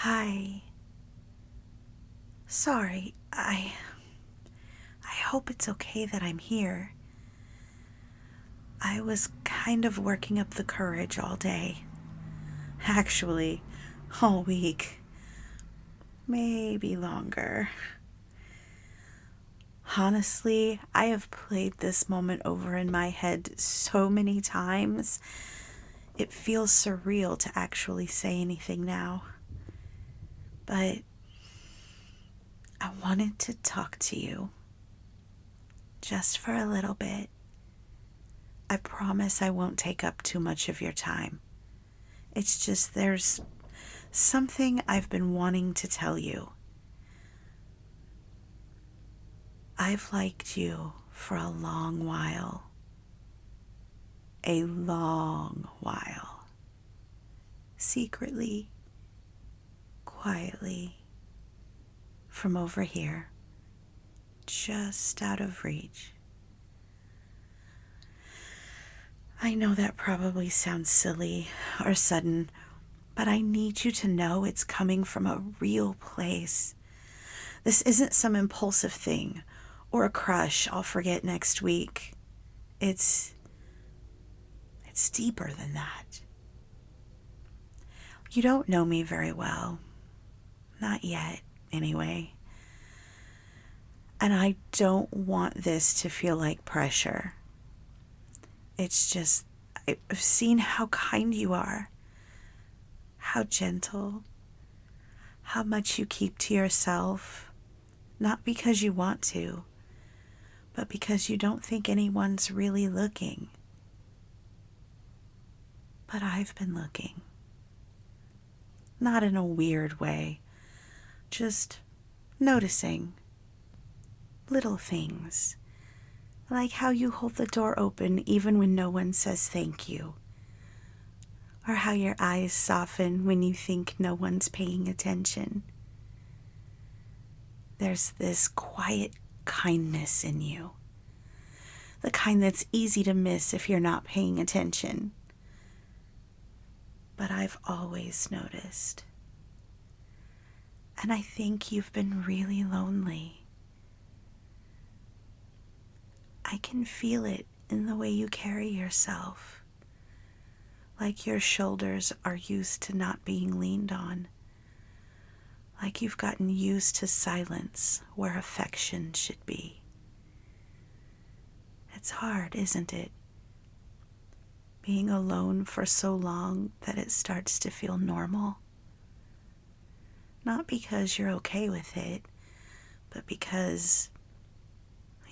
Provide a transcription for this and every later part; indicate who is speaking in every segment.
Speaker 1: Hi. Sorry, I hope it's okay that I'm here. I was kind of working up the courage all day. Actually, all week. Maybe longer. Honestly, I have played this moment over in my head so many times. It feels surreal to actually say anything now. But I wanted to talk to you. Just for a little bit. I promise I won't take up too much of your time. It's just there's something I've been wanting to tell you. I've liked you for a long while. A long while. Secretly, quietly, from over here, just out of reach. I know that probably sounds silly or sudden, but I need you to know it's coming from a real place. This isn't some impulsive thing or a crush I'll forget next week. It's deeper than that. You don't know me very well. Not yet, anyway. And I don't want this to feel like pressure. It's just, I've seen how kind you are, how gentle, how much you keep to yourself, not because you want to, but because you don't think anyone's really looking. But I've been looking. Not in a weird way, just noticing little things, like how you hold the door open even when no one says thank you, or how your eyes soften when you think no one's paying attention. There's this quiet kindness in you, the kind that's easy to miss if you're not paying attention. But I've always noticed. And I think you've been really lonely. I can feel it in the way you carry yourself, like your shoulders are used to not being leaned on, like you've gotten used to silence where affection should be. It's hard, isn't it? Being alone for so long that it starts to feel normal. Not because you're okay with it, but because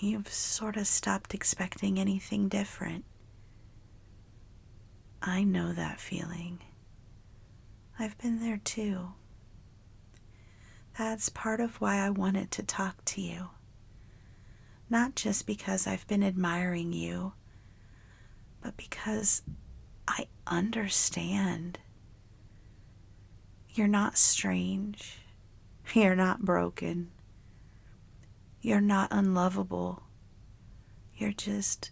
Speaker 1: you've sort of stopped expecting anything different. I know that feeling. I've been there too. That's part of why I wanted to talk to you. Not just because I've been admiring you, but because I understand. You're not strange. You're not broken. You're not unlovable. You're just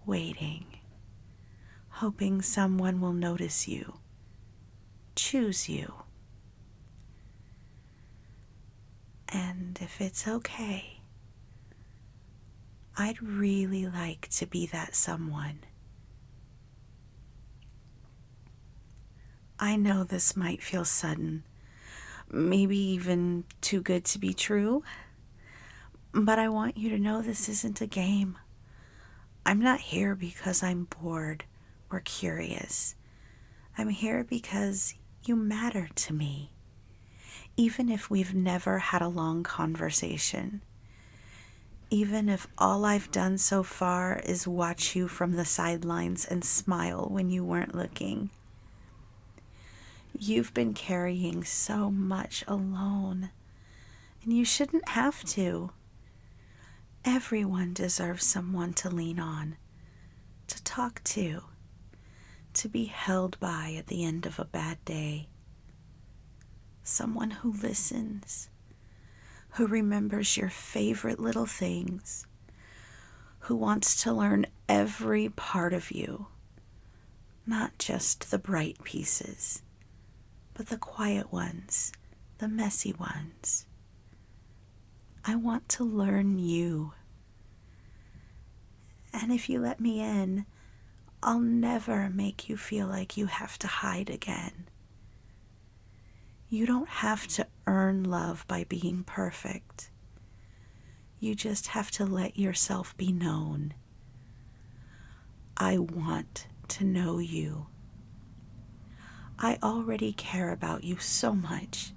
Speaker 1: waiting, hoping someone will notice you, choose you. And if it's okay, I'd really like to be that someone. I know this might feel sudden, maybe even too good to be true, but I want you to know this isn't a game. I'm not here because I'm bored or curious. I'm here because you matter to me, even if we've never had a long conversation. Even if all I've done so far is watch you from the sidelines and smile when you weren't looking. You've been carrying so much alone, and you shouldn't have to. Everyone deserves someone to lean on, to talk to be held by at the end of a bad day. Someone who listens, who remembers your favorite little things, who wants to learn every part of you, not just the bright pieces. but the quiet ones, the messy ones. I want to learn you. And if you let me in, I'll never make you feel like you have to hide again. You don't have to earn love by being perfect. You just have to let yourself be known. I want to know you. I already care about you so much,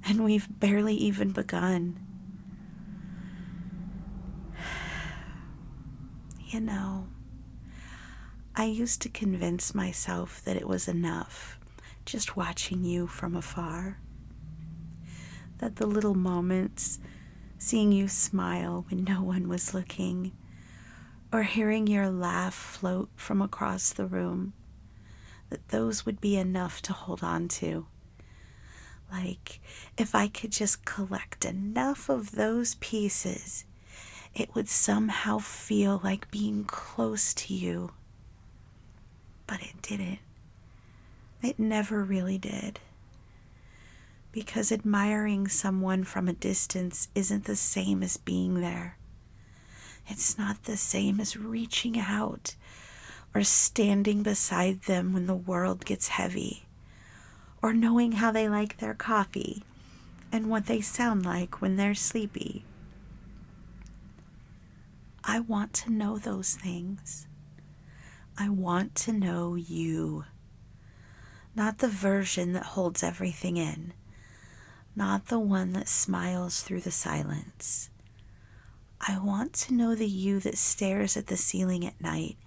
Speaker 1: and we've barely even begun. You know, I used to convince myself that it was enough just watching you from afar. That the little moments, seeing you smile when no one was looking, or hearing your laugh float from across the room, that those would be enough to hold on to. Like, if I could just collect enough of those pieces, it would somehow feel like being close to you. But it didn't. It never really did. Because admiring someone from a distance isn't the same as being there. It's not the same as reaching out or standing beside them when the world gets heavy, or knowing how they like their coffee and what they sound like when they're sleepy. I want to know those things. I want to know you. Not the version that holds everything in. Not the one that smiles through the silence. I want to know the you that stares at the ceiling at night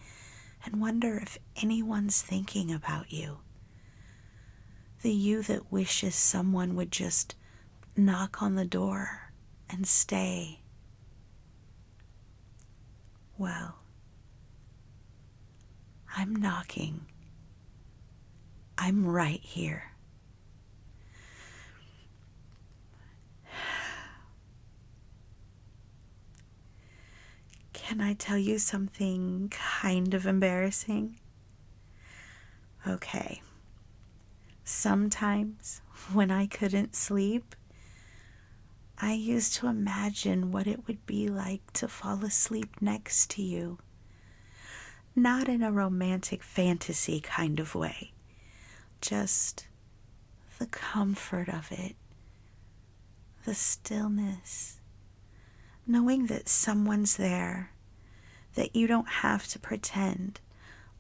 Speaker 1: and wonder if anyone's thinking about you. The you that wishes someone would just knock on the door and stay. Well, I'm knocking. I'm right here. Can I tell you something kind of embarrassing? Okay. Sometimes when I couldn't sleep, I used to imagine what it would be like to fall asleep next to you. Not in a romantic fantasy kind of way, just the comfort of it, the stillness, knowing that someone's there, that you don't have to pretend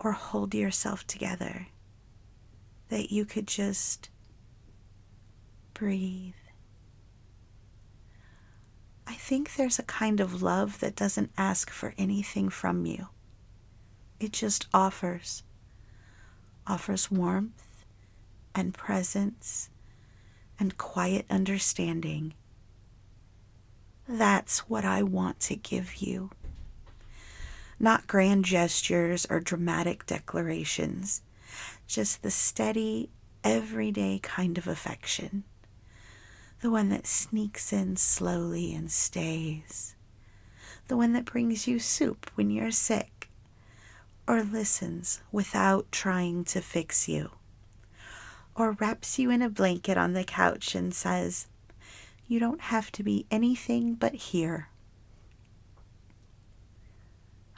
Speaker 1: or hold yourself together, that you could just breathe. I think there's a kind of love that doesn't ask for anything from you. It just offers warmth and presence and quiet understanding. That's what I want to give you. Not grand gestures or dramatic declarations, just the steady, everyday kind of affection. The one that sneaks in slowly and stays. The one that brings you soup when you're sick, or listens without trying to fix you, or wraps you in a blanket on the couch and says, "You don't have to be anything but here."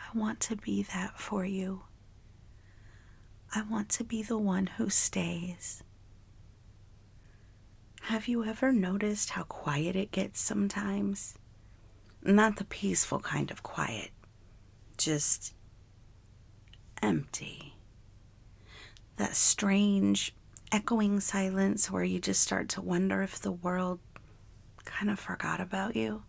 Speaker 1: I want to be that for you. I want to be the one who stays. Have you ever noticed how quiet it gets sometimes? Not the peaceful kind of quiet, just empty. That strange, echoing silence where you just start to wonder if the world kind of forgot about you.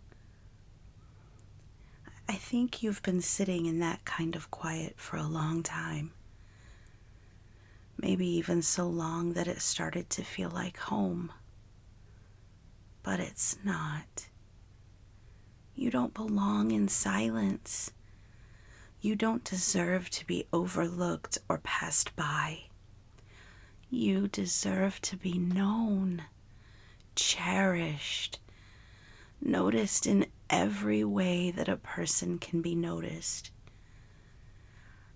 Speaker 1: I think you've been sitting in that kind of quiet for a long time. Maybe even so long that it started to feel like home. But it's not. You don't belong in silence. You don't deserve to be overlooked or passed by. You deserve to be known, cherished, noticed in every way that a person can be noticed.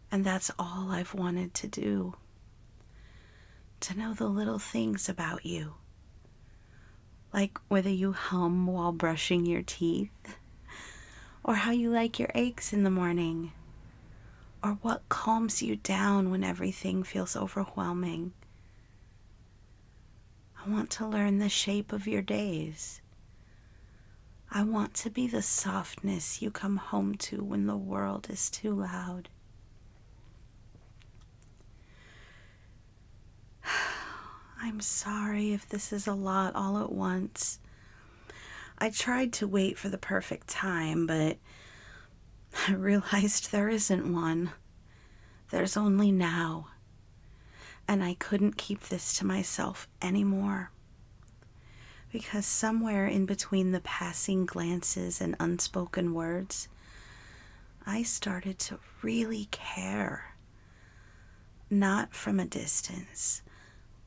Speaker 1: And that's all I've wanted to do. to know the little things about you, like whether you hum while brushing your teeth, or how you like your eggs in the morning, or what calms you down when everything feels overwhelming. I want to learn the shape of your days. I want to be the softness you come home to when the world is too loud. I'm sorry if this is a lot all at once. I tried to wait for the perfect time, but I realized there isn't one. There's only now. And I couldn't keep this to myself anymore. Because somewhere in between the passing glances and unspoken words, I started to really care. Not from a distance,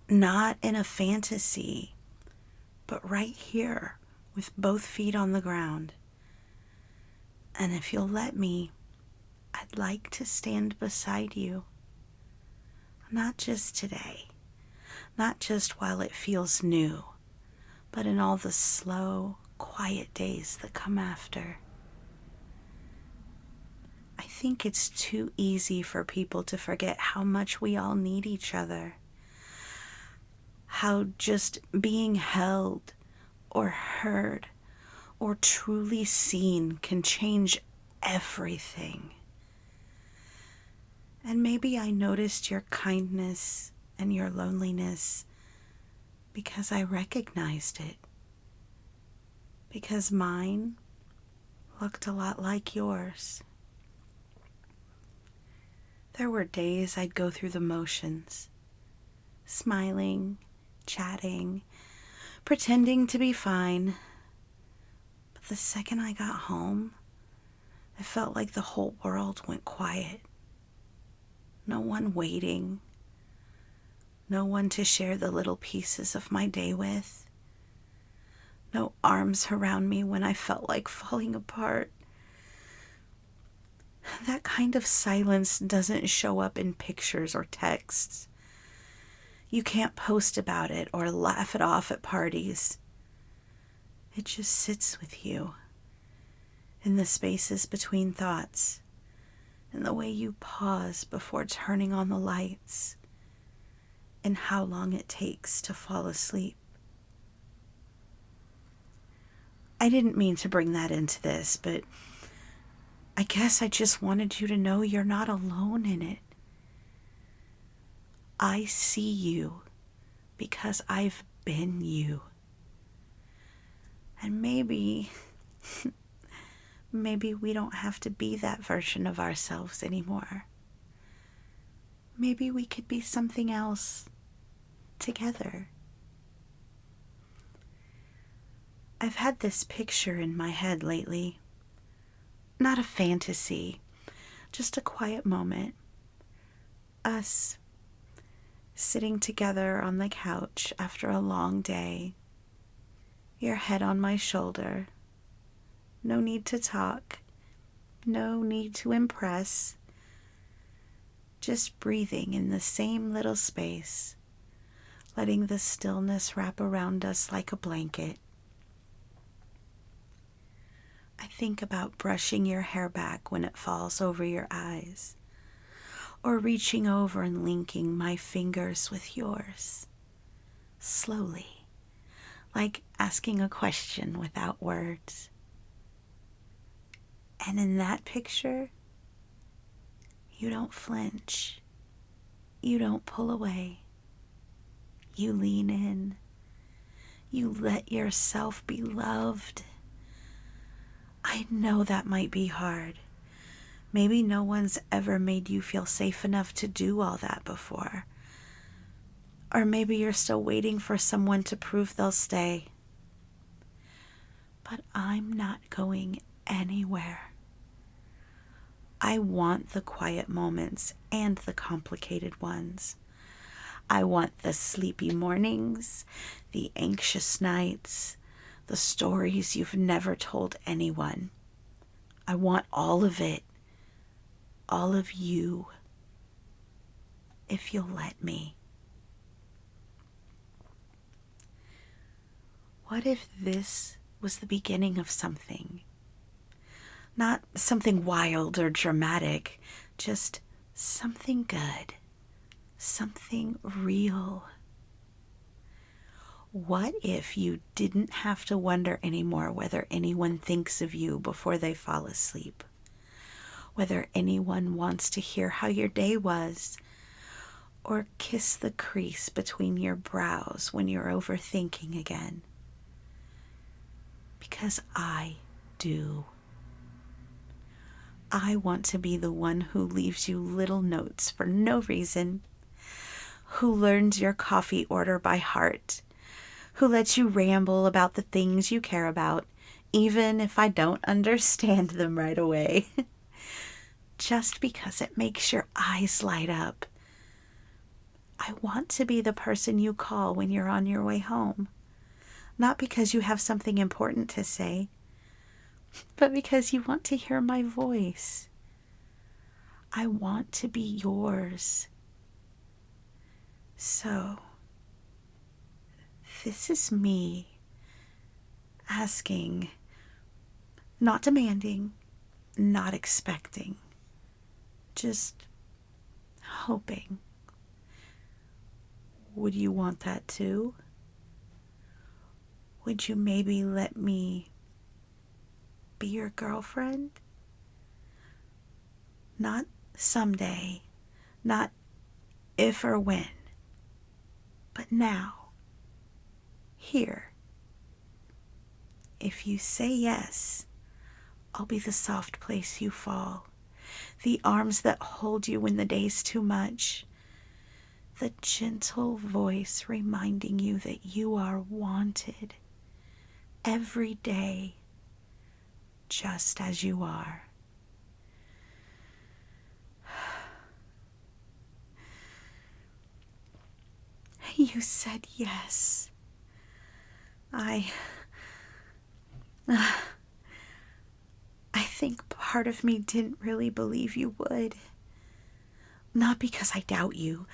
Speaker 1: not in a fantasy, but right here with both feet on the ground. And if you'll let me, I'd like to stand beside you. Not just today, not just while it feels new, but in all the slow, quiet days that come after. I think it's too easy for people to forget how much we all need each other. How just being held or heard or truly seen can change everything. And maybe I noticed your kindness and your loneliness because I recognized it. Because mine looked a lot like yours. There were days I'd go through the motions, smiling, chatting, pretending to be fine. But the second I got home, I felt like the whole world went quiet. No one waiting. No one to share the little pieces of my day with. No arms around me when I felt like falling apart. That kind of silence doesn't show up in pictures or texts. You can't post about it or laugh it off at parties. It just sits with you in the spaces between thoughts, in the way you pause before turning on the lights, and how long it takes to fall asleep. I didn't mean to bring that into this, but I guess I just wanted you to know you're not alone in it. I see you because I've been you. And maybe we don't have to be that version of ourselves anymore. Maybe we could be something else together. I've had this picture in my head lately. Not a fantasy, just a quiet moment. Us sitting together on the couch after a long day. Your head on my shoulder. No need to talk. No need to impress. Just breathing in the same little space, letting the stillness wrap around us like a blanket. I think about brushing your hair back when it falls over your eyes, or reaching over and linking my fingers with yours, slowly, like asking a question without words. And in that picture, you don't flinch, you don't pull away, you lean in, you let yourself be loved. I know that might be hard. Maybe no one's ever made you feel safe enough to do all that before. Or maybe you're still waiting for someone to prove they'll stay. But I'm not going anywhere. I want the quiet moments and the complicated ones. I want the sleepy mornings, the anxious nights, the stories you've never told anyone. I want all of it, all of you, if you'll let me. What if this was the beginning of something? Not something wild or dramatic, just something good, something real. What if you didn't have to wonder anymore whether anyone thinks of you before they fall asleep? Whether anyone wants to hear how your day was, or kiss the crease between your brows when you're overthinking again? Because I do. I want to be the one who leaves you little notes for no reason, who learns your coffee order by heart, who lets you ramble about the things you care about, even if I don't understand them right away. Just because it makes your eyes light up. I want to be the person you call when you're on your way home. Not because you have something important to say, but because you want to hear my voice. I want to be yours. So, this is me asking, not demanding, not expecting, just hoping. Would you want that too? Would you maybe let me be your girlfriend? Not someday, not if or when, but now, here. If you say yes, I'll be the soft place you fall, the arms that hold you when the day's too much, the gentle voice reminding you that you are wanted every day, just as you are. You said yes. I think part of me didn't really believe you would. Not because I doubt you.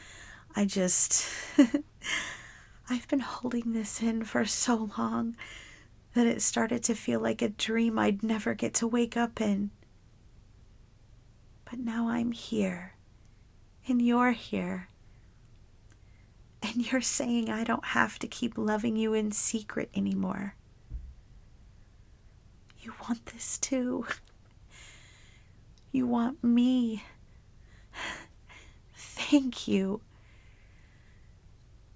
Speaker 1: I've been holding this in for so long that it started to feel like a dream I'd never get to wake up in. But now I'm here, and you're here. And you're saying I don't have to keep loving you in secret anymore. You want this too. You want me. Thank you.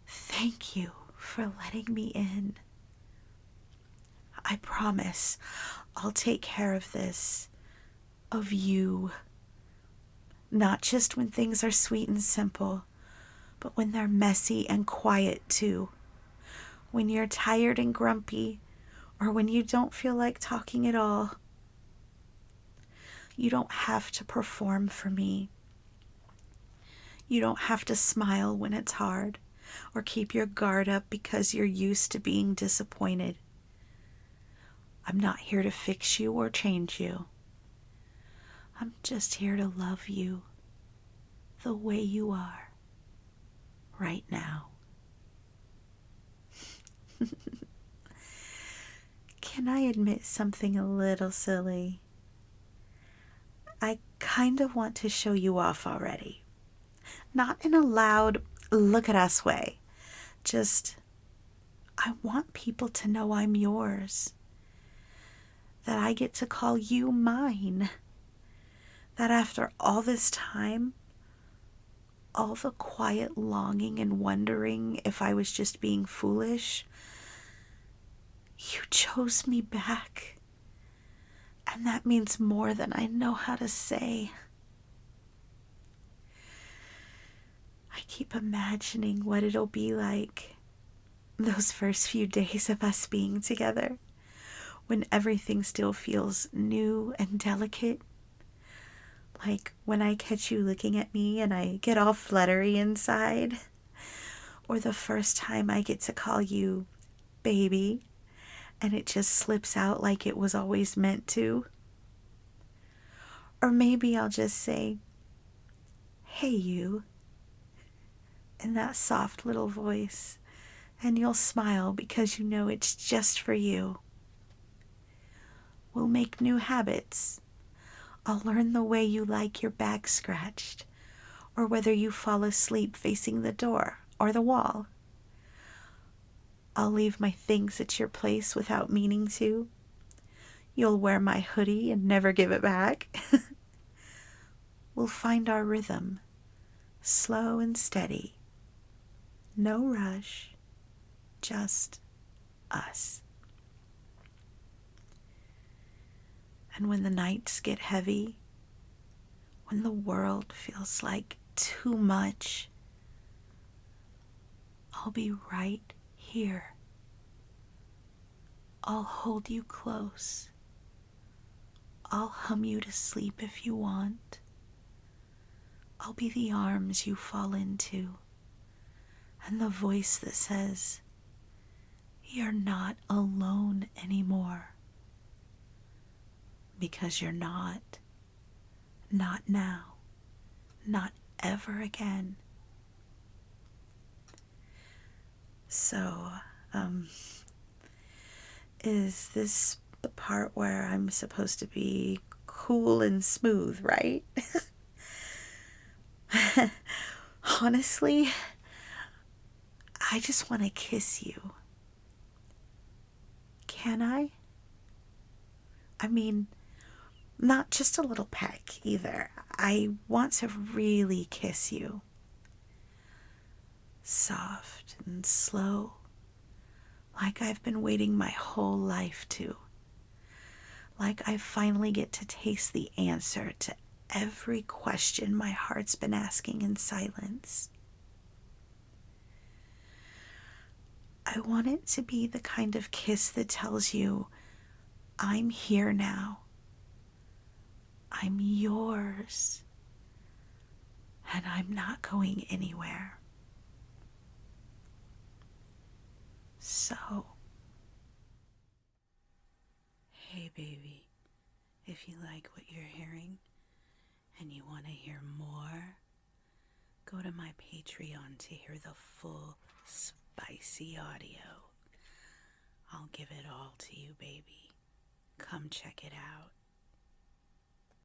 Speaker 1: Thank you for letting me in. I promise I'll take care of this, of you. Not just when things are sweet and simple, but when they're messy and quiet too. When you're tired and grumpy, or when you don't feel like talking at all. You don't have to perform for me. You don't have to smile when it's hard, or keep your guard up because you're used to being disappointed. I'm not here to fix you or change you. I'm just here to love you the way you are right now. Can I admit something a little silly? I kind of want to show you off already. Not in a loud, look at us way. Just, I want people to know I'm yours. That I get to call you mine. That after all this time, all the quiet longing and wondering if I was just being foolish, you chose me back. And that means more than I know how to say. I keep imagining what it'll be like those first few days of us being together, when everything still feels new and delicate. Like when I catch you looking at me and I get all fluttery inside. Or the first time I get to call you baby and it just slips out like it was always meant to. Or maybe I'll just say, hey you, in that soft little voice, And you'll smile because you know it's just for you. We'll make new habits. I'll learn the way you like your back scratched, or whether you fall asleep facing the door or the wall. I'll leave my things at your place without meaning to. You'll wear my hoodie and never give it back. We'll find our rhythm, slow and steady. No rush, just us. And when the nights get heavy, when the world feels like too much, I'll be right here. I'll hold you close. I'll hum you to sleep if you want. I'll be the arms you fall into, and the voice that says, you're not alone anymore. Because you're not. Not now. Not ever again. So, is this the part where I'm supposed to be cool and smooth, right? Honestly, I just want to kiss you. Can I? I mean, not just a little peck either. I want to really kiss you. Soft and slow, like I've been waiting my whole life to. Like I finally get to taste the answer to every question my heart's been asking in silence. I want it to be the kind of kiss that tells you, I'm here now. I'm yours. And I'm not going anywhere. So, hey baby, if you like what you're hearing and you want to hear more, go to my Patreon to hear the full spicy audio. I'll give it all to you, baby. Come check it out.